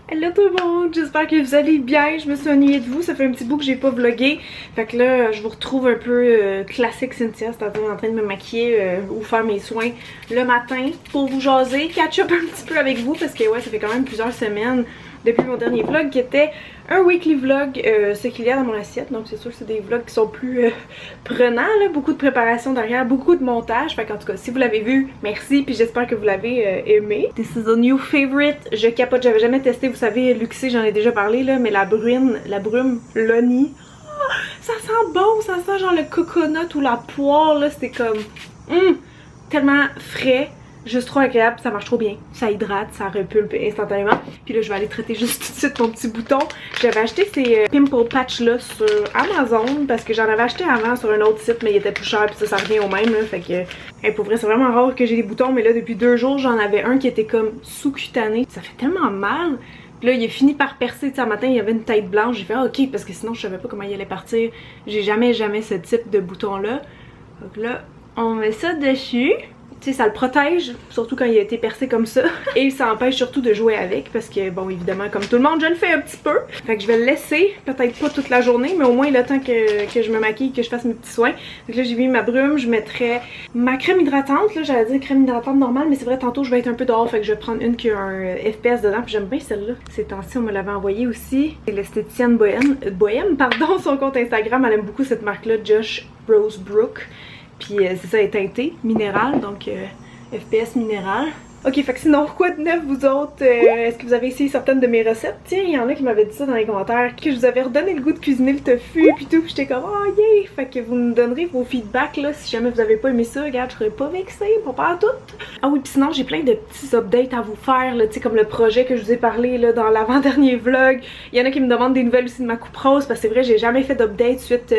Hello tout le monde, j'espère que vous allez bien, je me suis ennuyée de vous, ça fait un petit bout que j'ai pas vlogué. Fait que là, je vous retrouve un peu classique Cynthia, c'est-à-dire en train de me maquiller ou faire mes soins le matin pour vous jaser, catch up un petit peu avec vous parce que ouais, ça fait quand même plusieurs semaines depuis mon dernier vlog qui était un weekly vlog, ce qu'il y a dans mon assiette. Donc c'est sûr que c'est des vlogs qui sont plus prenants, là, beaucoup de préparation derrière, beaucoup de montage. Fait qu'en tout cas, si vous l'avez vu, merci, puis j'espère que vous l'avez aimé. This is a new favorite, je capote, j'avais jamais testé, vous savez, Luxé, j'en ai déjà parlé là, mais la brume Loni, oh, ça sent bon, ça sent genre le coconut ou la poire là, c'était comme tellement frais. Juste trop agréable, ça marche trop bien. Ça hydrate, ça repulpe instantanément. Puis là, je vais aller traiter juste tout de suite mon petit bouton. J'avais acheté ces pimple patch là sur Amazon parce que j'en avais acheté avant sur un autre site, mais il était plus cher. Puis ça revient au même. Là, fait que, pour vrai, c'est vraiment rare que j'ai des boutons. Mais là, depuis 2 jours, j'en avais un qui était comme sous-cutané. Ça fait tellement mal. Puis là, il a fini par percer. Tu sais, un matin, il y avait une tête blanche. J'ai fait ok, parce que sinon, je savais pas comment il allait partir. J'ai jamais ce type de bouton là. Donc là, on met ça dessus. Tu sais, ça le protège, surtout quand il a été percé comme ça. Et ça empêche surtout de jouer avec parce que, bon, évidemment, comme tout le monde, je le fais un petit peu. Fait que je vais le laisser, peut-être pas toute la journée, mais au moins le temps que je me maquille, que je fasse mes petits soins. Donc là, j'ai mis ma brume, je mettrai ma crème hydratante. Là, j'allais dire crème hydratante normale, mais c'est vrai, tantôt, je vais être un peu dehors. Fait que je vais prendre une qui a un FPS dedans. Puis j'aime bien celle-là. Ces temps-ci, on me l'avait envoyée aussi. C'est l'esthéticienne Bohème, pardon, son compte Instagram. Elle aime beaucoup cette marque-là, Josh Rosebrook. Puis c'est ça, elle est teintée, minérale, donc FPS minéral. Ok, fait que sinon, quoi de neuf vous autres? Est-ce que vous avez essayé certaines de mes recettes? Tiens, il y en a qui m'avaient dit ça dans les commentaires, que je vous avais redonné le goût de cuisiner le tofu puis tout, puis j'étais comme oh yeah! Fait que vous me donnerez vos feedbacks là, si jamais vous avez pas aimé ça, regarde, je serais pas vexée, pas tout. Ah oui, puis sinon j'ai plein de petits updates à vous faire là, tu sais, comme le projet que je vous ai parlé là dans l'avant-dernier vlog. Il y en a qui me demandent des nouvelles aussi de ma coupe rose, parce que c'est vrai, j'ai jamais fait d'update suite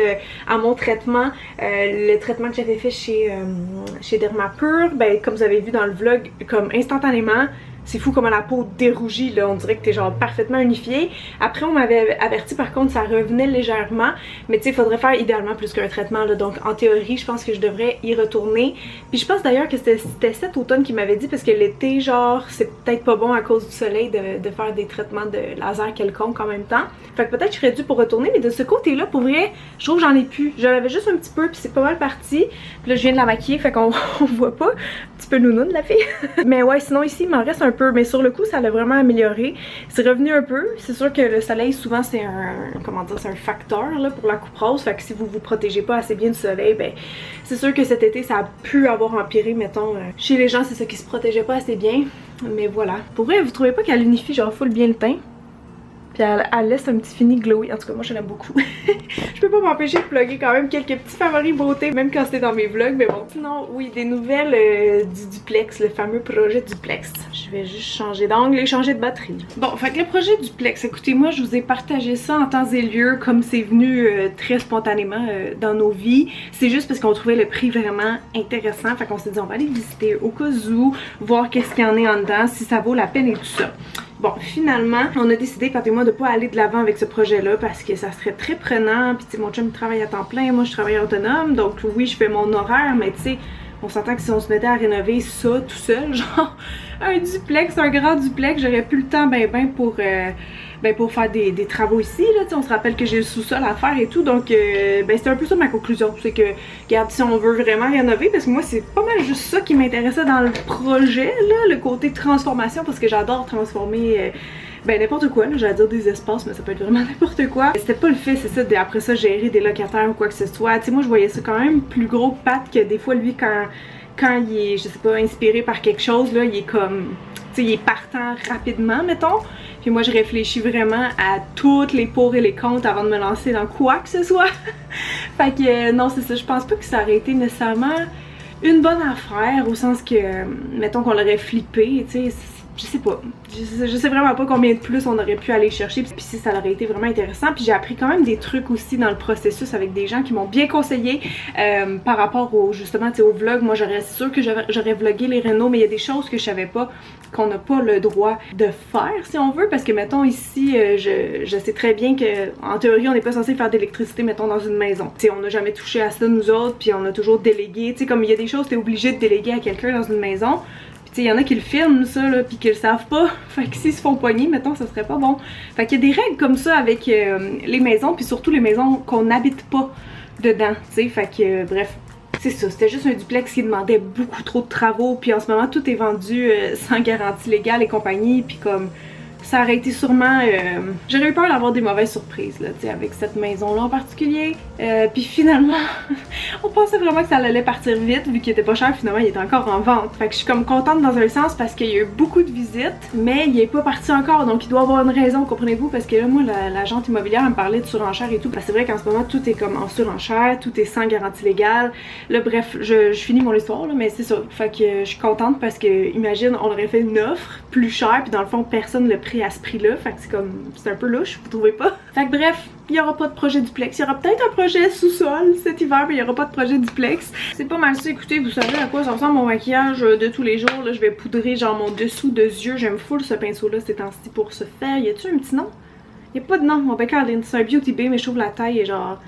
à mon traitement. Le traitement que j'avais fait chez Dermapur, ben comme vous avez vu dans le vlog, comme instantanément, c'est fou comment la peau dérougit là, on dirait que t'es genre parfaitement unifiée. Après on m'avait averti par contre ça revenait légèrement, mais tu sais il faudrait faire idéalement plus qu'un traitement là, donc en théorie je pense que je devrais y retourner. Puis je pense d'ailleurs que c'était cet automne qui m'avait dit, parce que l'été genre c'est peut-être pas bon à cause du soleil de faire des traitements de laser quelconque en même temps. Fait que peut-être je serais dû pour retourner, mais de ce côté là pour vrai je trouve que j'en ai plus. J'en avais juste un petit peu puis c'est pas mal parti. Puis là je viens de la maquiller fait qu'on voit pas, un petit peu nounoun la fille. Mais ouais, sinon ici il m'en reste un peu, mais sur le coup ça l'a vraiment amélioré. C'est revenu un peu. C'est sûr que le soleil souvent c'est c'est un facteur là, pour la coupe rose. Fait que si vous vous protégez pas assez bien du soleil, ben c'est sûr que cet été ça a pu avoir empiré, mettons. Chez les gens c'est ça qui se protégeait pas assez bien. Mais voilà. Pour vrai, vous trouvez pas qu'elle unifie genre full bien le teint? Puis elle laisse un petit fini glowy. En tout cas, moi je l'aime beaucoup. Je peux pas m'empêcher de plugger quand même quelques petits favoris beauté, même quand c'était dans mes vlogs. Mais bon, sinon, oui, des nouvelles du duplex, le fameux projet duplex. Je vais juste changer d'angle et changer de batterie. Bon, fait que le projet duplex, écoutez, moi je vous ai partagé ça en temps et lieu, comme c'est venu très spontanément dans nos vies. C'est juste parce qu'on trouvait le prix vraiment intéressant. Fait qu'on s'est dit, on va aller visiter au cas où, voir qu'est-ce qu'il y en a en dedans, si ça vaut la peine et tout ça. Bon, finalement, on a décidé, Pat et moi, de pas aller de l'avant avec ce projet-là parce que ça serait très prenant. Puis, tu sais, mon chum travaille à temps plein, moi je travaille autonome. Donc, oui, je fais mon horaire, mais tu sais, on s'entend que si on se mettait à rénover ça tout seul, genre un duplex, un grand duplex, j'aurais plus le temps pour faire des travaux ici, là, on se rappelle que j'ai le sous-sol à faire et tout, donc c'est un peu ça ma conclusion, c'est que, regarde, si on veut vraiment rénover, parce que moi c'est pas mal juste ça qui m'intéressait dans le projet, là, le côté transformation, parce que j'adore transformer n'importe quoi, j'allais dire des espaces, mais ça peut être vraiment n'importe quoi. C'était pas le fait, c'est ça, après ça, gérer des locataires ou quoi que ce soit. Tu sais, moi je voyais ça quand même plus gros que Pat, que des fois lui quand il est, je sais pas, inspiré par quelque chose, là, il est comme, tu sais, il est partant rapidement, mettons. Puis moi je réfléchis vraiment à toutes les pour et les contre avant de me lancer dans quoi que ce soit. Fait que non, c'est ça, je pense pas que ça aurait été nécessairement une bonne affaire, au sens que, mettons qu'on l'aurait flippé, tu sais, je sais pas. Je sais vraiment pas combien de plus on aurait pu aller chercher, puis si ça aurait été vraiment intéressant. Puis j'ai appris quand même des trucs aussi dans le processus avec des gens qui m'ont bien conseillé par rapport au, justement, au vlog. Moi j'aurais sûr que j'aurais vlogué les rénaux, mais il y a des choses que je savais pas qu'on n'a pas le droit de faire si on veut, parce que mettons ici je sais très bien que en théorie on n'est pas censé faire d'électricité mettons dans une maison. Tu sais, on n'a jamais touché à ça nous autres, puis on a toujours délégué, tu sais, comme il y a des choses t'es obligé de déléguer à quelqu'un dans une maison. Tu il y en a qui le filment ça là, puis qui le savent pas. Fait que s'ils se font poigner, mettons, ça serait pas bon. Fait qu'il y a des règles comme ça avec les maisons, puis surtout les maisons qu'on n'habite pas dedans, tu sais. Fait que bref. C'est ça, c'était juste un duplex qui demandait beaucoup trop de travaux, puis en ce moment tout est vendu sans garantie légale et compagnie, puis comme ça aurait été sûrement... j'aurais eu peur d'avoir des mauvaises surprises là, avec cette maison-là en particulier. Puis finalement, on pensait vraiment que ça allait partir vite vu qu'il était pas cher, finalement il était encore en vente. Fait que je suis comme contente dans un sens parce qu'il y a eu beaucoup de visites, mais il est pas parti encore, donc il doit avoir une raison, comprenez-vous, parce que là moi l'agente immobilière elle me parlait de surenchère et tout, parce que c'est vrai qu'en ce moment tout est comme en surenchère, tout est sans garantie légale. Là bref, je finis mon histoire là, mais c'est ça. Fait que je suis contente parce que imagine on aurait fait une offre plus chère puis dans le fond personne le pris à ce prix-là, fait que c'est comme, c'est un peu louche, vous trouvez pas? Fait que bref, il y aura pas de projet duplex, il y aura peut-être un projet sous-sol cet hiver, mais il y aura pas de projet duplex. C'est pas mal ça, écoutez, vous savez à quoi ça ressemble mon maquillage de tous les jours, là, je vais poudrer genre mon dessous de yeux, j'aime full ce pinceau-là ces temps-ci pour se faire. Y a-tu un petit nom? Y a pas de nom, mon bec Arlene, c'est un Beauty Bay, mais je trouve la taille est genre...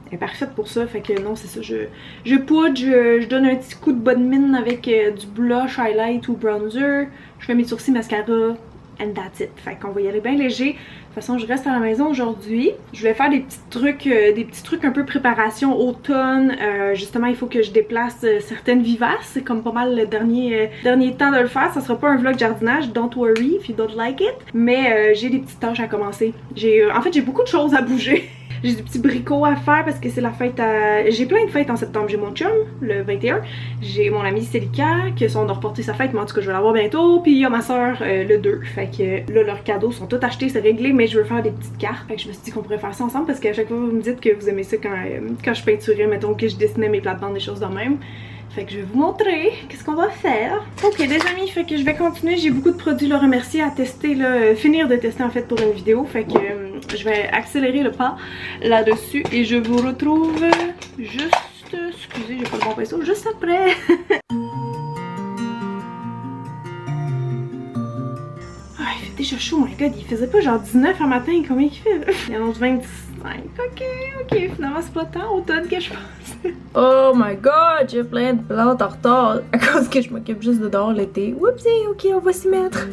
elle est parfaite pour ça, fait que non c'est ça, je poudre, je donne un petit coup de bonne mine avec du blush, highlight ou bronzer, je fais mes sourcils, mascara, and that's it. Fait qu'on va y aller bien léger. De toute façon, je reste à la maison aujourd'hui. Je vais faire des petits trucs un peu préparation automne. Justement, il faut que je déplace certaines vivaces. C'est comme pas mal le dernier temps de le faire. Ça sera pas un vlog jardinage, don't worry if you don't like it. Mais j'ai des petites tâches à commencer. En fait, j'ai beaucoup de choses à bouger. J'ai des petits bricots à faire parce que c'est la fête à... J'ai plein de fêtes en septembre. J'ai mon chum, le 21. J'ai mon amie Célica, qui on a reporté sa fête, mais en tout cas je vais l'avoir bientôt. Puis il y a ma soeur le 2. Fait que là leurs cadeaux sont tous achetés, c'est réglé, mais je veux faire des petites cartes. Fait que je me suis dit qu'on pourrait faire ça ensemble parce qu'à chaque fois vous me dites que vous aimez ça quand je peinturais, mettons que je dessinais mes plates-bandes, des choses de même. Fait que je vais vous montrer qu'est-ce qu'on va faire. Ok les amis, fait que je vais continuer. J'ai beaucoup de produits Laura Mercier à tester, là, finir de tester en fait pour une vidéo. Fait que je vais accélérer le pas là-dessus et je vous retrouve juste, excusez j'ai pas le bon pinceau, juste après. Ah il fait déjà chaud, my god, il faisait pas genre 19 un matin, combien il fait? Il annonce 25. Ok, finalement c'est pas tant automne que je pense. Oh my god, j'ai plein de plantes en retard à cause que je m'occupe juste de dehors l'été. Oupsie, ok, on va s'y mettre.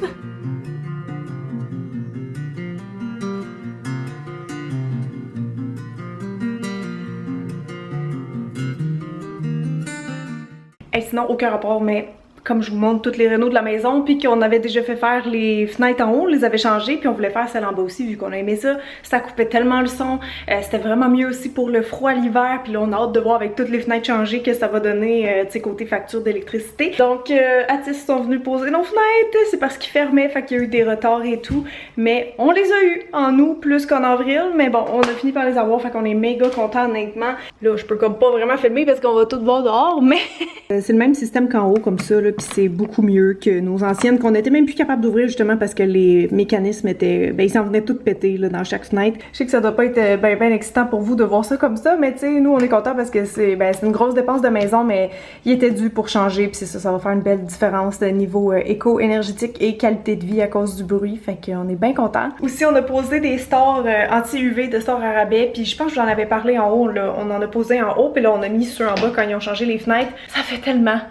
Et sinon, aucun rapport, mais comme je vous montre toutes les rénaux de la maison, puis qu'on avait déjà fait faire les fenêtres en haut, on les avait changées, puis on voulait faire celle en bas aussi vu qu'on a aimé ça. Ça coupait tellement le son, c'était vraiment mieux aussi pour le froid l'hiver, puis là on a hâte de voir avec toutes les fenêtres changées que ça va donner, tu sais, côté facture d'électricité. Donc Atis sont venus poser nos fenêtres, c'est parce qu'ils fermaient, fait qu'il y a eu des retards et tout, mais on les a eu en août plus qu'en avril, mais bon, on a fini par les avoir, fait qu'on est méga contents honnêtement. Là je peux comme pas vraiment filmer parce qu'on va tout voir dehors, mais c'est le même système qu'en haut comme ça, là, puis c'est beaucoup mieux que nos anciennes qu'on était même plus capable d'ouvrir justement parce que les mécanismes étaient, ben ils s'en venaient tous péter là, dans chaque fenêtre. Je sais que ça doit pas être ben excitant pour vous de voir ça comme ça, mais tu sais nous on est contents parce que c'est une grosse dépense de maison, mais il était dû pour changer, puis c'est ça, ça va faire une belle différence de niveau éco-énergétique et qualité de vie à cause du bruit, fait qu'on est bien contents. Aussi on a posé des stores anti-UV de stores à rabais, puis je pense que j'en avais parlé en haut là, on en a posé en haut, puis là on a mis ceux en bas quand ils ont changé les fenêtres. Ça fait tellement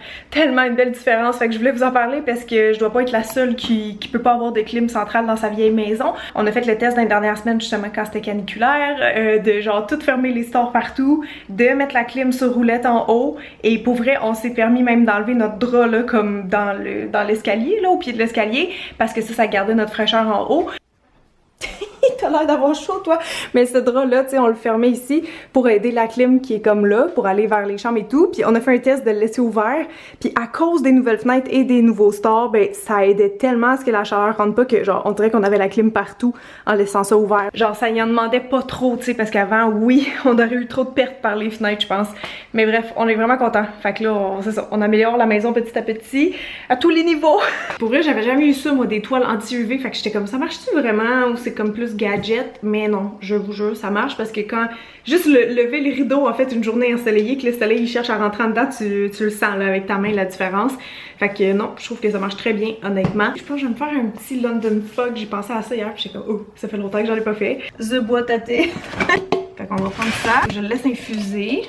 une belle différence. Fait que je voulais vous en parler parce que je dois pas être la seule qui peut pas avoir de clim centrale dans sa vieille maison. On a fait le test dans les dernières semaines justement quand c'était caniculaire, de genre tout fermer les stores partout, de mettre la clim sur roulette en haut, et pour vrai on s'est permis même d'enlever notre drap là comme dans l'escalier là, au pied de l'escalier, parce que ça gardait notre fraîcheur en haut. T'as l'air d'avoir chaud toi, mais ce drap là, tu sais, on le fermait ici pour aider la clim qui est comme là, pour aller vers les chambres et tout, puis on a fait un test de le laisser ouvert, puis à cause des nouvelles fenêtres et des nouveaux stores, ben ça aidait tellement à ce que la chaleur rentre pas, que genre on dirait qu'on avait la clim partout en laissant ça ouvert. Genre ça y en demandait pas trop, tu sais, parce qu'avant oui, on aurait eu trop de pertes par les fenêtres je pense, mais bref, on est vraiment contents. Fait que là, c'est ça, on améliore la maison petit à petit, à tous les niveaux. Pour vrai, j'avais jamais eu ça moi, des toiles anti-UV, fait que j'étais comme ça marche-tu vraiment, ou c'est comme plus gadget, mais non, je vous jure, ça marche parce que quand juste lever les rideaux en fait une journée ensoleillée, que le soleil il cherche à rentrer en dedans, tu le sens là avec ta main la différence. Fait que non, je trouve que ça marche très bien honnêtement. Je pense que je vais me faire un petit London Fog, j'ai pensé à ça hier puis j'étais comme oh, ça fait longtemps que j'en ai pas fait. The boîte à thé. Fait qu'on va prendre ça, je le laisse infuser.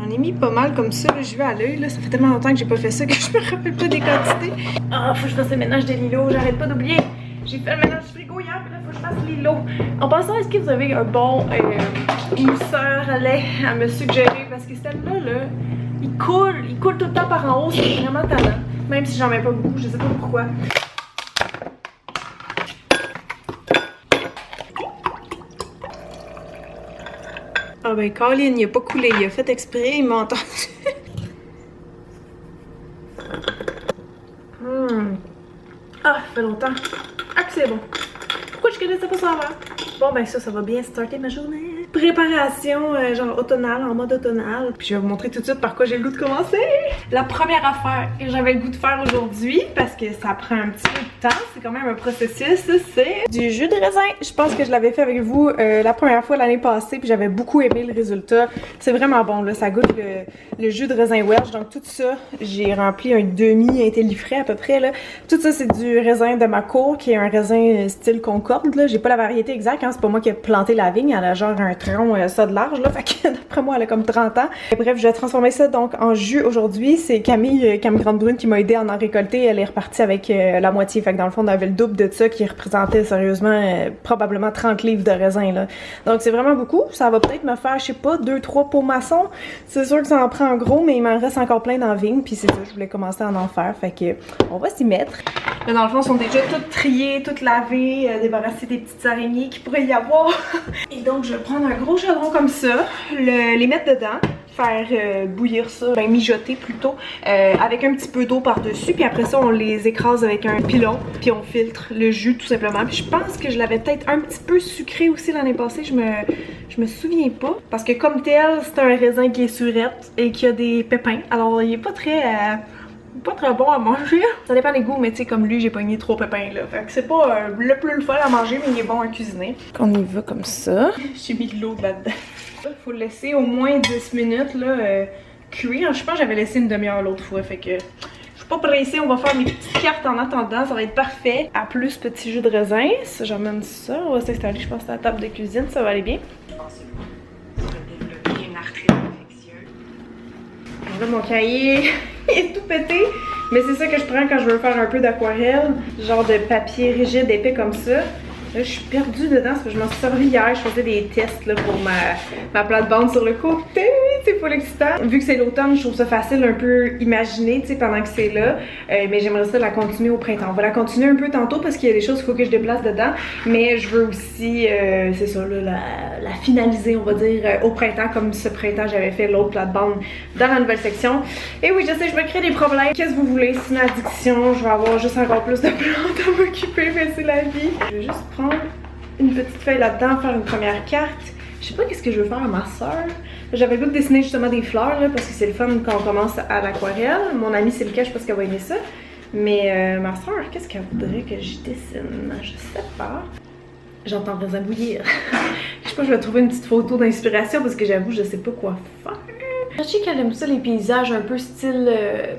J'en ai mis pas mal comme ça, je vais à l'œil, là. Ça fait tellement longtemps que j'ai pas fait ça que je me rappelle pas des quantités. Ah, faut que je fasse le ménage des lilos, j'arrête pas d'oublier. J'ai fait le ménage du frigo hier, puis là, faut que je fasse les lots. En passant, est-ce que vous avez un bon mousseur à lait à me suggérer? Parce que celle-là, là, il coule tout le temps par en haut, c'est vraiment talent. Même si j'en mets pas beaucoup, je sais pas pourquoi. Ah ben, Colin, il a pas coulé, il a fait exprès, il m'a entendu. Ah, ça fait longtemps. Ah, que c'est bon. Pourquoi je connaissais pas ça avant? Bon, ben ça va bien starter ma journée. Préparation, genre automnale, en mode automnal. Puis je vais vous montrer tout de suite par quoi j'ai le goût de commencer. La première affaire que j'avais le goût de faire aujourd'hui, parce que ça prend un petit peu de temps, c'est quand même un processus, c'est du jus de raisin. Je pense que je l'avais fait avec vous la première fois l'année passée, puis j'avais beaucoup aimé le résultat. C'est vraiment bon, là, ça goûte le jus de raisin Welch. Donc tout ça, j'ai rempli un demi-intellifrais à peu près, là. Tout ça, c'est du raisin de ma cour, qui est un raisin style Concorde, là. J'ai pas la variété exacte, hein, c'est pas moi qui ai planté la vigne, elle a genre un tronc ça de large, là, fait que d'après moi, elle a comme 30 ans. Et bref, je vais transformer ça donc en jus aujourd'hui. C'est Camille Grande-Brune qui m'a aidé à en récolter. Elle est repartie avec la moitié, fait que dans le fond, on avait le double de ça qui représentait sérieusement probablement 30 livres de raisin, là. Donc c'est vraiment beaucoup. Ça va peut-être me faire, je sais pas, 2-3 pots maçons. C'est sûr que ça en prend en gros, mais il m'en reste encore plein dans la vigne, puis c'est ça, je voulais commencer à en faire, fait que on va s'y mettre. Là, dans le fond, ils sont déjà toutes triées, toutes lavées, débarrassées des petites araignées qu'il pourrait y avoir. Et donc, je vais prendre un gros chaudron comme ça, les mettre dedans, faire bouillir ça, ben mijoter plutôt, avec un petit peu d'eau par-dessus, puis après ça, on les écrase avec un pilon, puis on filtre le jus tout simplement. Puis je pense que je l'avais peut-être un petit peu sucré aussi l'année passée, je me souviens pas, parce que comme tel, c'est un raisin qui est surette et qui a des pépins, alors il est pas très bon à manger. Ça dépend des goûts, mais tu sais, comme lui, j'ai pogné 3 pépins là. Fait que c'est pas le plus fun à manger, mais il est bon à cuisiner. On y va comme ça. J'ai mis de l'eau là-dedans. Faut le laisser au moins 10 minutes là, cuire. Je pense que j'avais laissé une demi-heure l'autre fois, fait que je suis pas pressée. On va faire mes petites cartes en attendant, ça va être parfait. À plus, petit jus de raisin. Ça, j'emmène ça. On va s'installer, je pense, à la table de cuisine, ça va aller bien. Je pense que ça va développer une arthrite infectieuse. Là, mon cahier est tout pété, mais c'est ça que je prends quand je veux faire un peu d'aquarelle, genre de papier rigide épais comme ça. Là, je suis perdue dedans parce que je m'en suis servi hier, je faisais des tests là, pour ma plate-bande sur le côté, c'est full excitant. Vu que c'est l'automne, je trouve ça facile un peu imaginer, tu sais, pendant que c'est là, mais j'aimerais ça la continuer au printemps. On va la continuer un peu tantôt parce qu'il y a des choses qu'il faut que je déplace dedans, mais je veux aussi, c'est ça, là, la finaliser, on va dire, au printemps, comme ce printemps j'avais fait l'autre plate-bande dans la nouvelle section. Et oui, je sais, je me crée des problèmes. Qu'est-ce que vous voulez? C'est une addiction, je vais avoir juste encore plus de plantes à m'occuper, mais c'est la vie. Je vais juste prendre une petite feuille là-dedans, faire une première carte. Je sais pas qu'est-ce que je veux faire à ma soeur. J'avais le goût de dessiner justement des fleurs là, parce que c'est le fun quand on commence à l'aquarelle. Mon amie Silka, je pense qu'elle va aimer ça. Mais ma soeur, qu'est-ce qu'elle voudrait que je dessine? Je sais pas. J'entends raisin bouillir. Je sais pas, je vais trouver une petite photo d'inspiration parce que j'avoue, je sais pas quoi faire. Je sais qu'elle aime ça, les paysages un peu style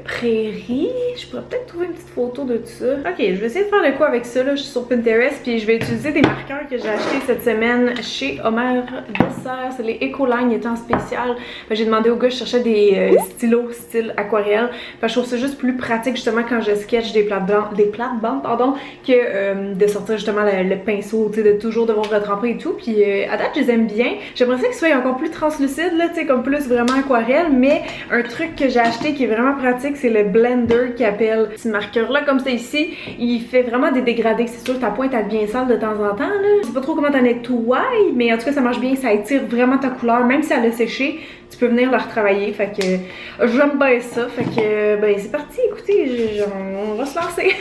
prairie. Je pourrais peut-être trouver une petite photo de tout ça. Ok, je vais essayer de faire de quoi avec ça. Là, je suis sur Pinterest, puis je vais utiliser des marqueurs que j'ai achetés cette semaine chez Homer Dessert. C'est les Ecoline, ils étaient en spécial. J'ai demandé au gars, je cherchais des stylos style aquarelle. Je trouve ça juste plus pratique justement quand je sketch des plates-bandes, pardon, que de sortir justement le pinceau, tu sais, de toujours devoir retremper et tout. Puis à date, je les aime bien. J'aimerais ça qu'ils soient encore plus translucides, là, tu sais, comme plus vraiment aquarelle. Mais un truc que j'ai acheté qui est vraiment pratique, c'est le blender qui appelle ce marqueur là comme ça ici. Il fait vraiment des dégradés. C'est sûr que ta pointe elle devient sale de temps en temps là. Je sais pas trop comment t'en nettoies, mais en tout cas ça marche bien, ça étire vraiment ta couleur. Même si elle a séché, tu peux venir la retravailler. Fait que j'aime bien ça. Fait que ben c'est parti, écoutez, on va se lancer.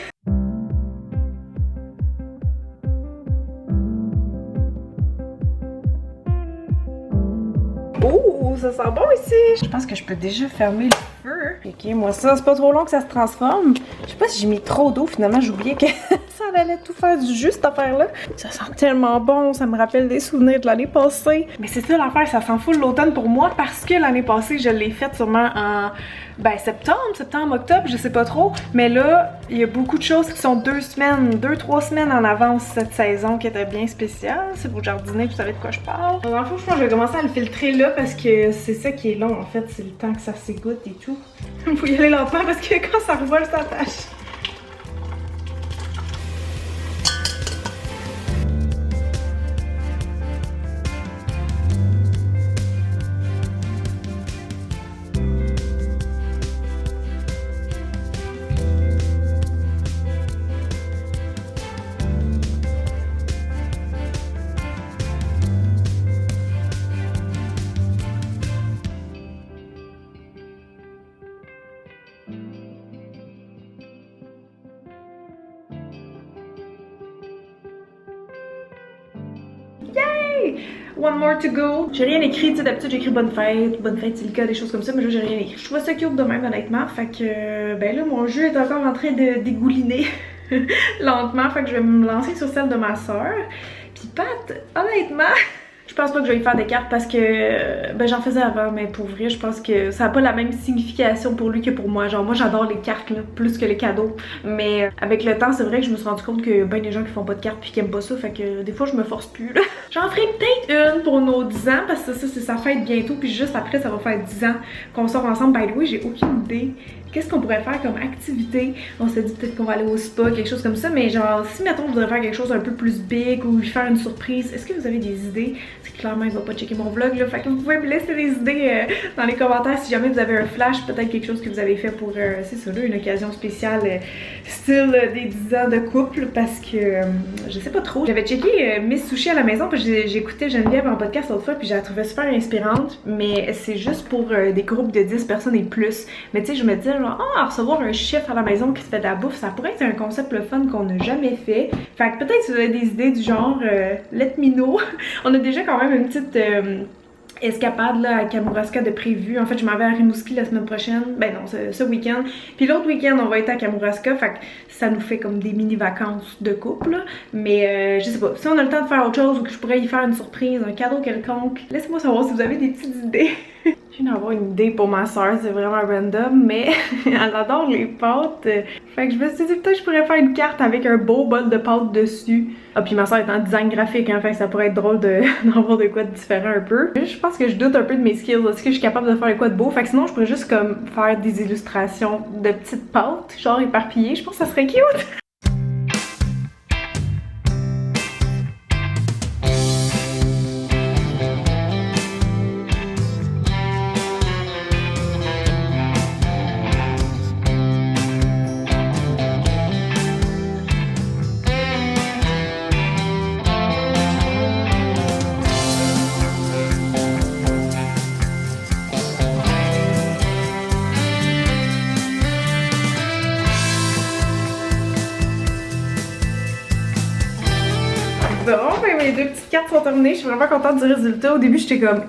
Oh, ça sent bon ici! Je pense que je peux déjà fermer le feu. Ok, moi ça, c'est pas trop long que ça se transforme. Je sais pas si j'ai mis trop d'eau, finalement j'ai oublié que ça elle allait tout faire du jus, cette affaire-là. Ça sent tellement bon, ça me rappelle des souvenirs de l'année passée. Mais c'est ça l'affaire, ça sent full l'automne pour moi parce que l'année passée, je l'ai faite sûrement en septembre, octobre, je sais pas trop. Mais là, il y a beaucoup de choses qui sont 2-3 semaines en avance cette saison qui était bien spéciale. Si vous jardinez, vous savez de quoi je parle. Dans le fond, je pense que je vais commencer à le filtrer là parce que c'est ça qui est long en fait, c'est le temps que ça s'égoutte et tout. Faut y aller lentement parce que quand ça revole, ça tâche. Yay! One more to go. J'ai rien écrit, tu sais, d'habitude j'écris bonne fête, Silka, des choses comme ça, mais là j'ai rien écrit. Je trouve ça cute de même, honnêtement. Fait que, ben là, mon jeu est encore en train de dégouliner lentement. Fait que je vais me lancer sur celle de ma soeur. Puis Pat, honnêtement, je pense pas que je vais y faire des cartes parce que ben j'en faisais avant, mais pour vrai, je pense que ça a pas la même signification pour lui que pour moi. Genre moi j'adore les cartes là, plus que les cadeaux. Mais avec le temps, c'est vrai que je me suis rendu compte que ben des gens qui font pas de cartes puis qui aiment pas ça, fait que des fois je me force plus là. J'en ferai peut-être une pour nos 10 ans parce que ça c'est sa fête bientôt, puis juste après ça va faire 10 ans qu'on sort ensemble. By the way, j'ai aucune idée. Qu'est-ce qu'on pourrait faire comme activité? On s'est dit peut-être qu'on va aller au spa, quelque chose comme ça, mais genre si mettons on voudrait faire quelque chose un peu plus big ou lui faire une surprise, est-ce que vous avez des idées? C'est clairement il va pas checker mon vlog là, fait que vous pouvez me laisser des idées dans les commentaires si jamais vous avez un flash, peut-être quelque chose que vous avez fait pour, c'est ça là, une occasion spéciale style des 10 ans de couple parce que je sais pas trop. J'avais checké Miss Sushi à la maison parce que j'écoutais Geneviève en podcast l'autre fois puis je la trouvais super inspirante, mais c'est juste pour des groupes de 10 personnes et plus. Mais tu sais, je me disais genre, recevoir un chef à la maison qui se fait de la bouffe, ça pourrait être un concept le fun qu'on n'a jamais fait. Fait que peut-être si vous avez des idées du genre, let me know. On a déjà quand même une petite escapade là à Kamouraska de prévu. En fait, je m'en vais à Rimouski la semaine prochaine. Ben non, ce week-end. Puis l'autre week-end, on va être à Kamouraska. Fait que ça nous fait comme des mini-vacances de couple. Là. Mais je sais pas, si on a le temps de faire autre chose ou que je pourrais y faire une surprise, un cadeau quelconque, laissez-moi savoir si vous avez des petites idées. Je viens d'avoir une idée pour ma soeur, c'est vraiment random, mais elle adore les pâtes. Fait que je me suis dit peut-être que je pourrais faire une carte avec un beau bol de pâtes dessus. Ah puis ma soeur est en design graphique, hein, fait que ça pourrait être drôle d'avoir de quoi de différent un peu. Je pense que je doute un peu de mes skills, est-ce que je suis capable de faire de quoi de beau? Fait que sinon je pourrais juste comme faire des illustrations de petites pâtes, genre éparpillées, je pense que ça serait cute! Bon, ben mes deux petites cartes sont terminées, je suis vraiment contente du résultat. Au début, j'étais comme,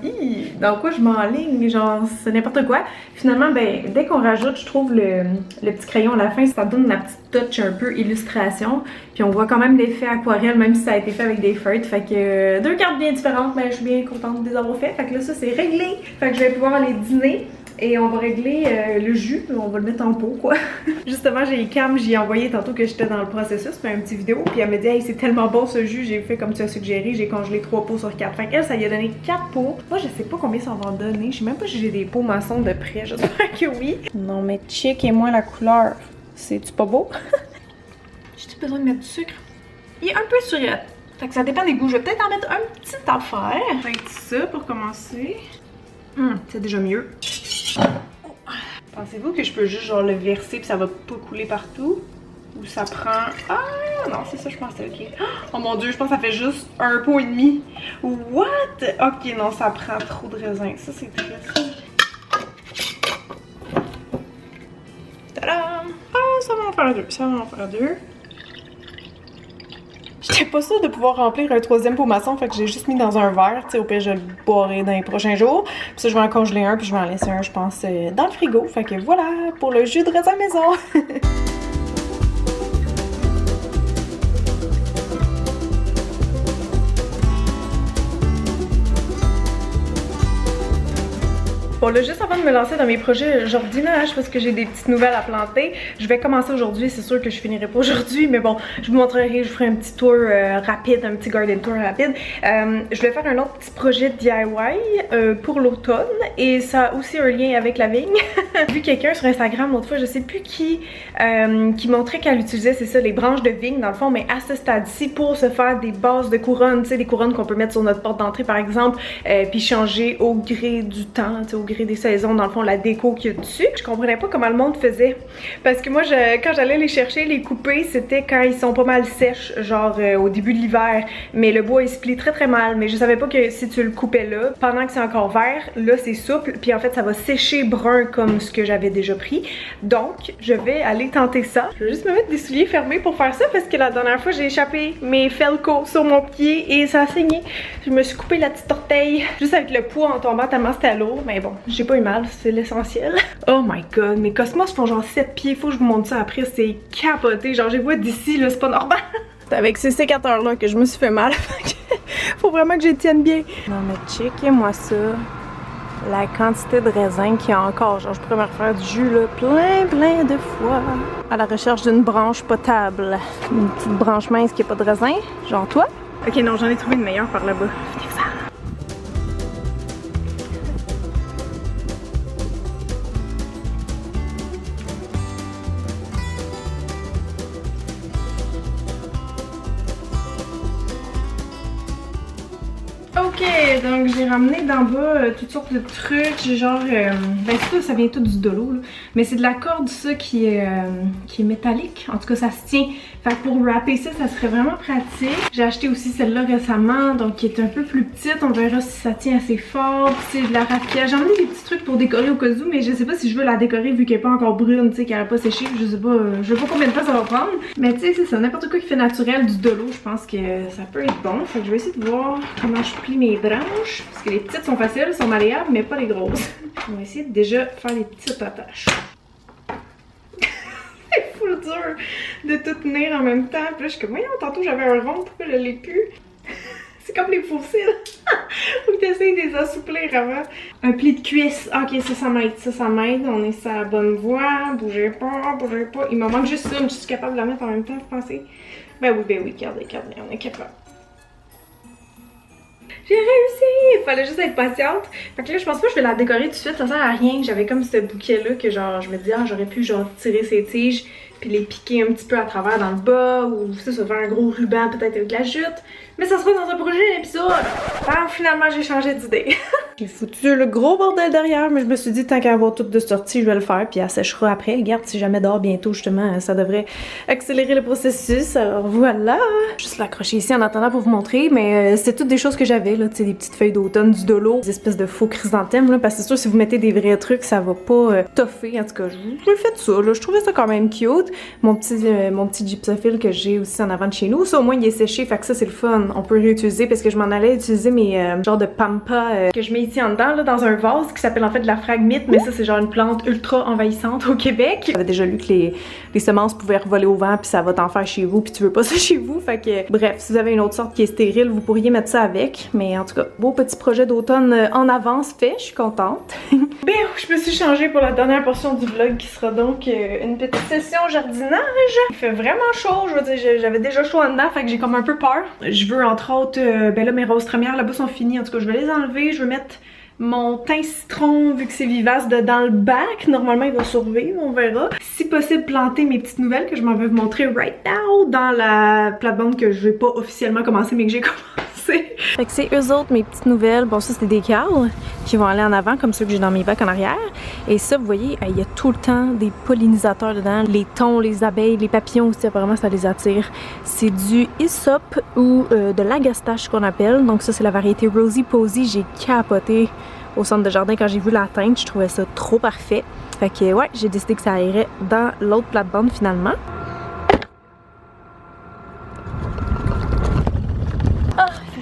dans quoi je m'enligne, genre, c'est n'importe quoi. Finalement, ben, dès qu'on rajoute, je trouve le petit crayon à la fin, ça donne la petite touch un peu illustration. Puis on voit quand même l'effet aquarelle, même si ça a été fait avec des feutres. Fait que deux cartes bien différentes, mais je suis bien contente de les avoir fait. Fait que là, ça, c'est réglé. Fait que je vais pouvoir aller dîner. Et on va régler le jus, on va le mettre en pot quoi. Justement, j'ai Cam, j'ai envoyé tantôt que j'étais dans le processus, fait un petit vidéo, puis elle me dit hey c'est tellement bon ce jus, j'ai fait comme tu as suggéré, j'ai congelé 3 pots sur 4. Fait qu'elle, ça lui a donné 4 pots. Moi je sais pas combien ça va en donner, je sais même pas si j'ai des pots maçons de près, j'espère que oui. Non mais check et moi la couleur, c'est-tu pas beau? J'ai-tu besoin de mettre du sucre? Il est un peu surette, fait que ça dépend des goûts, je vais peut-être en mettre un petit affaire. Fait que ça pour commencer. C'est déjà mieux. Pensez-vous que je peux juste genre le verser puis ça va pas couler partout? Ou ça prend... Ah non, c'est ça je pensais, ok. Oh mon dieu, je pense que ça fait juste un pot et demi. What? Ok, non, ça prend trop de raisin. Ça c'est triste. Tadam! Ah, ça va en faire deux, ça va en faire deux. J'étais pas sûre de pouvoir remplir un troisième pot maçon, fait que j'ai juste mis dans un verre, tu sais, au pire je le boirai dans les prochains jours. Puis ça, je vais en congeler un, puis je vais en laisser un, je pense, dans le frigo. Fait que voilà, pour le jus de raisin maison! Bon là, juste avant de me lancer dans mes projets jardinage, parce que j'ai des petites nouvelles à planter, je vais commencer aujourd'hui, c'est sûr que je finirai pas aujourd'hui, mais bon, je vous montrerai, je ferai un petit tour rapide, un petit garden tour rapide. Je vais faire un autre petit projet de DIY pour l'automne, et ça a aussi un lien avec la vigne. J'ai vu quelqu'un sur Instagram l'autre fois, je sais plus qui montrait qu'elle utilisait, c'est ça, les branches de vigne dans le fond, mais à ce stade-ci pour se faire des bases de couronnes, tu sais, des couronnes qu'on peut mettre sur notre porte d'entrée par exemple, puis changer au gré du temps, tu sais, au gré des saisons, dans le fond, la déco qu'il y a dessus. Je comprenais pas comment le monde faisait, parce que moi, quand j'allais les chercher, les couper, c'était quand ils sont pas mal sèches, genre au début de l'hiver, mais le bois il se plie très très mal, mais je savais pas que si tu le coupais là, pendant que c'est encore vert, là c'est souple, puis en fait ça va sécher brun comme ce que j'avais déjà pris, donc je vais aller tenter ça. Je vais juste me mettre des souliers fermés pour faire ça, parce que la dernière fois j'ai échappé mes Felco sur mon pied et ça a saigné. Je me suis coupé la petite orteil, juste avec le poids en tombant tellement c'était lourd, mais bon, j'ai pas eu mal, c'est l'essentiel. Oh my god, mes cosmos font genre 7 pieds, faut que je vous montre ça après, c'est capoté, genre j'ai vu d'ici là, c'est pas normal. C'est avec ces sécateurs là que je me suis fait mal. Faut vraiment que je tienne bien. Non mais checkez-moi ça. La quantité de raisin qu'il y a encore. Genre je pourrais me refaire du jus là plein de fois. À la recherche d'une branche potable. Une petite branche mince qui n'a pas de raisin. Genre toi. Ok non, j'en ai trouvé une meilleure par là-bas. Venez ça. Ok, donc j'ai ramené d'en bas toutes sortes de trucs, genre, ben ça vient tout du dolo, là. Mais c'est de la corde ça qui est métallique, en tout cas ça se tient, fait que pour wrapper ça, ça serait vraiment pratique. J'ai acheté aussi celle-là récemment, donc qui est un peu plus petite, on verra si ça tient assez fort, puis c'est de la raffia. J'ai emmené des petits trucs pour décorer au cas où, mais je sais pas si je veux la décorer vu qu'elle est pas encore brune, tu sais, qu'elle a pas séché, je sais pas combien de temps ça va prendre. Mais tu sais, c'est ça, n'importe quoi qui fait naturel, du dolo, je pense que ça peut être bon, fait que je vais essayer de voir comment je plie mes branches, parce que les petites sont faciles, sont malléables, mais pas les grosses. On va essayer de déjà faire les petites attaches. C'est full dur de tout tenir en même temps. Puis là, je suis comme, voyons, tantôt j'avais un rond, pourquoi je l'ai plus? C'est comme les fossiles. Faut que tu essayes de les assouplir avant. Un pli de cuisse. Ok, ça m'aide. Ça m'aide. On est sur la bonne voie. Bougez pas, bougez pas. Il me manque juste une. Je suis capable de la mettre en même temps, vous pensez? Ben oui, regardez, on est capable. J'ai réussi! Il fallait juste être patiente. Fait que là, je pense pas que je vais la décorer tout de suite, ça sert à rien. J'avais comme ce bouquet-là que genre, je me dis, ah, j'aurais pu genre tirer ces tiges puis les piquer un petit peu à travers dans le bas ou ça faire un gros ruban peut-être avec la jute. Mais ça sera dans un prochain épisode. Ah, finalement, j'ai changé d'idée. J'ai foutu le gros bordel derrière, mais je me suis dit, tant qu'à avoir tout de sortie, je vais le faire, puis elle séchera après. Regarde, si jamais dehors bientôt, justement, ça devrait accélérer le processus. Alors voilà. Juste l'accrocher ici en attendant pour vous montrer, mais c'est toutes des choses que j'avais, là, tu sais, des petites feuilles d'automne, du dolo, des espèces de faux chrysanthèmes, là, parce que c'est sûr, si vous mettez des vrais trucs, ça va pas toffer. En tout cas, je vous ai fait ça, là. Je trouvais ça quand même cute. Mon petit gypsophile que j'ai aussi en avant de chez nous, ça au moins il est séché, fait que ça c'est le fun. On peut réutiliser parce que je m'en allais utiliser mes genres de pampas que je mets ici en dedans là, dans un vase qui s'appelle en fait de la phragmite, mais ça c'est genre une plante ultra envahissante au Québec. J'avais déjà lu que les semences pouvaient revoler au vent puis ça va t'en faire chez vous puis tu veux pas ça chez vous, fait que bref, si vous avez une autre sorte qui est stérile, vous pourriez mettre ça avec, mais en tout cas, beau petit projet d'automne en avance fait, je suis contente. Ben, je me suis changée pour la dernière portion du vlog qui sera donc une petite session jardinage. Il fait vraiment chaud, je veux dire, j'avais déjà chaud en dedans, fait que j'ai comme un peu peur. Je veux entre autres, ben là mes roses trémières là-bas sont finies, en tout cas je vais les enlever, je veux mettre mon thym citron vu que c'est vivace dans le bac. Normalement il va survivre, on verra. Si possible planter mes petites nouvelles que je m'en vais vous montrer right now dans la plate-bande que je vais pas officiellement commencer mais que j'ai commencé. Fait que c'est eux autres mes petites nouvelles. Bon ça c'est des cadres qui vont aller en avant comme ceux que j'ai dans mes bacs en arrière. Et ça vous voyez, il y a tout le temps des pollinisateurs dedans. Les thons, les abeilles, les papillons aussi apparemment ça les attire. C'est du hyssop ou de l'agastache qu'on appelle. Donc ça c'est la variété Rosy Posy. J'ai capoté au centre de jardin quand j'ai vu la teinte. Je trouvais ça trop parfait. Fait que ouais, j'ai décidé que ça irait dans l'autre plate-bande finalement.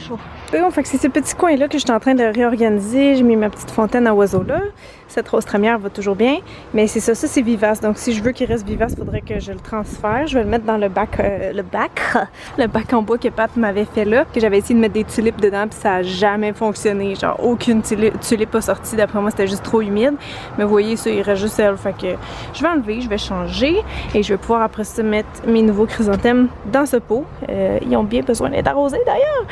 chaud. Bon, fait que c'est ce petit coin-là que je suis en train de réorganiser. J'ai mis ma petite fontaine à oiseaux là. Cette rose trémière va toujours bien. Mais c'est ça c'est vivace. Donc si je veux qu'il reste vivace, il faudrait que je le transfère. Je vais le mettre dans le bac en bois que Pat m'avait fait là. Que j'avais essayé de mettre des tulipes dedans puis ça a jamais fonctionné. Genre aucune tulipe pas sortie. D'après moi, c'était juste trop humide. Mais vous voyez, ça, il reste juste elle. Fait que je vais enlever, je vais changer. Et je vais pouvoir après ça mettre mes nouveaux chrysanthèmes dans ce pot. Ils ont bien besoin d'être arrosés d'ailleurs.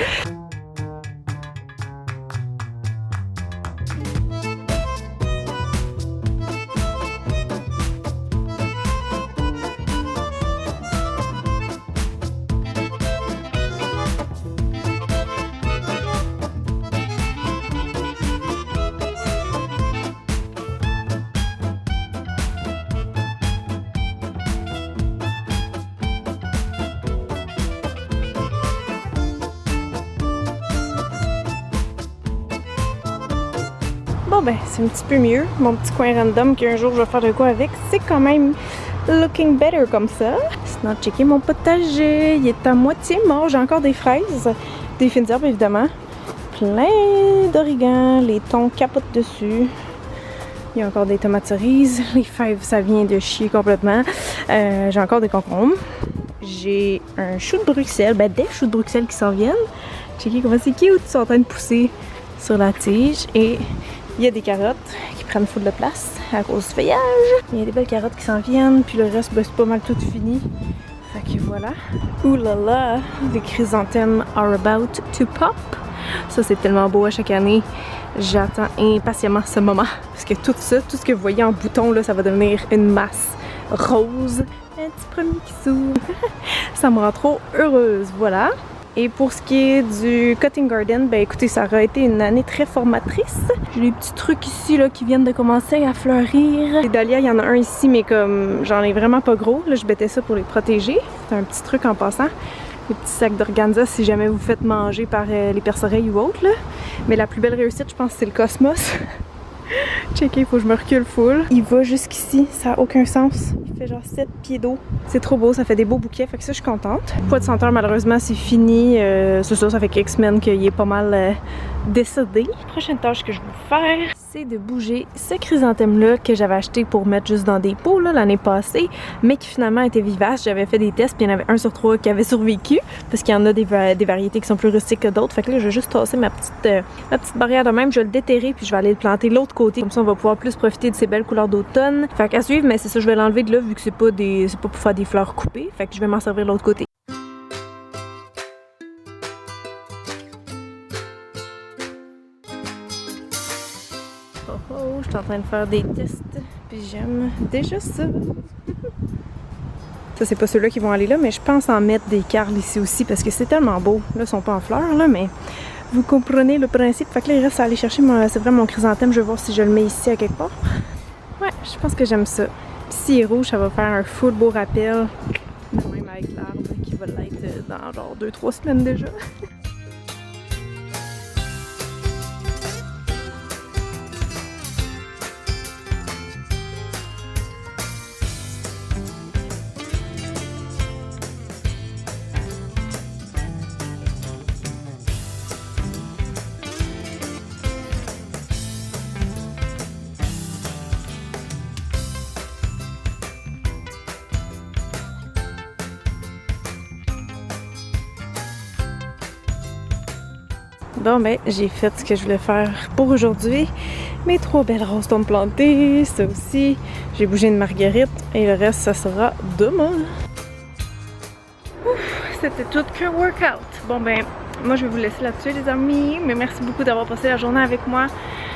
Bon ben, c'est un petit peu mieux. Mon petit coin random qu'un jour je vais faire de quoi avec, c'est quand même looking better comme ça. Sinon, checker mon potager. Il est à moitié mort. J'ai encore des fraises, des fines herbes évidemment. Plein d'origan. Les thons capotent dessus. Il y a encore des tomates cerises. Les fèves, ça vient de chier complètement. J'ai encore des concombres. J'ai un chou de Bruxelles. Ben, des choux de Bruxelles qui s'en viennent. Checker comment c'est cute. Ils sont en train de pousser sur la tige. Et il y a des carottes qui prennent full de place à cause du feuillage. Il y a des belles carottes qui s'en viennent, puis le reste, ben, c'est pas mal tout fini. Fait que voilà. Ouh là là, les chrysanthèmes are about to pop. Ça, c'est tellement beau à chaque année. J'attends impatiemment ce moment. Parce que tout ça, tout ce que vous voyez en bouton, là, ça va devenir une masse rose. Un petit premier qui s'ouvre. Ça me rend trop heureuse. Voilà. Et pour ce qui est du Cutting Garden, ben écoutez, ça aura été une année très formatrice. J'ai des petits trucs ici là qui viennent de commencer à fleurir. Les dahlias, il y en a un ici, mais comme j'en ai vraiment pas gros, là je mettais ça pour les protéger. C'est un petit truc en passant. Les petits sacs d'organza si jamais vous faites manger par les perce-oreilles ou autres là. Mais la plus belle réussite, je pense, c'est le cosmos. Checker, il faut que je me recule full. Il va jusqu'ici, ça n'a aucun sens. Il fait genre 7 pieds d'eau. C'est trop beau, ça fait des beaux bouquets, fait que ça je suis contente. Poids de senteur, malheureusement c'est fini. C'est ça, ça fait quelques semaines qu'il est pas mal décédé. La prochaine tâche que je vais faire, c'est de bouger ce chrysanthème là que j'avais acheté pour mettre juste dans des pots l'année passée, mais qui finalement était vivace. J'avais fait des tests, puis il y en avait 1 sur 3 qui avait survécu, parce qu'il y en a des variétés qui sont plus rustiques que d'autres. Fait que là, je vais juste tasser ma petite barrière de même, je vais le déterrer, puis je vais aller le planter de l'autre côté. Comme ça, on va pouvoir plus profiter de ces belles couleurs d'automne. Fait qu'à suivre, mais c'est ça, je vais l'enlever de là, vu que c'est pas pour faire des fleurs coupées. Fait que je vais m'en servir de l'autre côté. Oh, je suis en train de faire des tests, puis j'aime déjà ça. Ça, c'est pas ceux-là qui vont aller là, mais je pense en mettre des carles ici aussi, parce que c'est tellement beau. Là, ils sont pas en fleurs, là, mais vous comprenez le principe. Fait que là, il reste à aller chercher c'est vrai, mon chrysanthème. Je vais voir si je le mets ici à quelque part. Ouais, je pense que j'aime ça. Puis s'il est rouge, ça va faire un full beau rappel. Même avec l'arbre qui va l'être dans genre 2-3 semaines déjà. Bon ben, j'ai fait ce que je voulais faire pour aujourd'hui. Mes 3 belles roses tombent plantées, ça aussi. J'ai bougé une marguerite et le reste, ça sera demain. Ouf, c'était tout qu'un workout. Bon ben, moi je vais vous laisser là-dessus les amis. Mais merci beaucoup d'avoir passé la journée avec moi.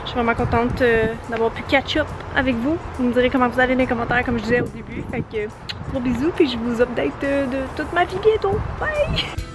Je suis vraiment contente d'avoir pu catch up avec vous. Vous me direz comment vous allez dans les commentaires comme je disais au début. Fait que gros bisous puis je vous update de toute ma vie bientôt. Bye!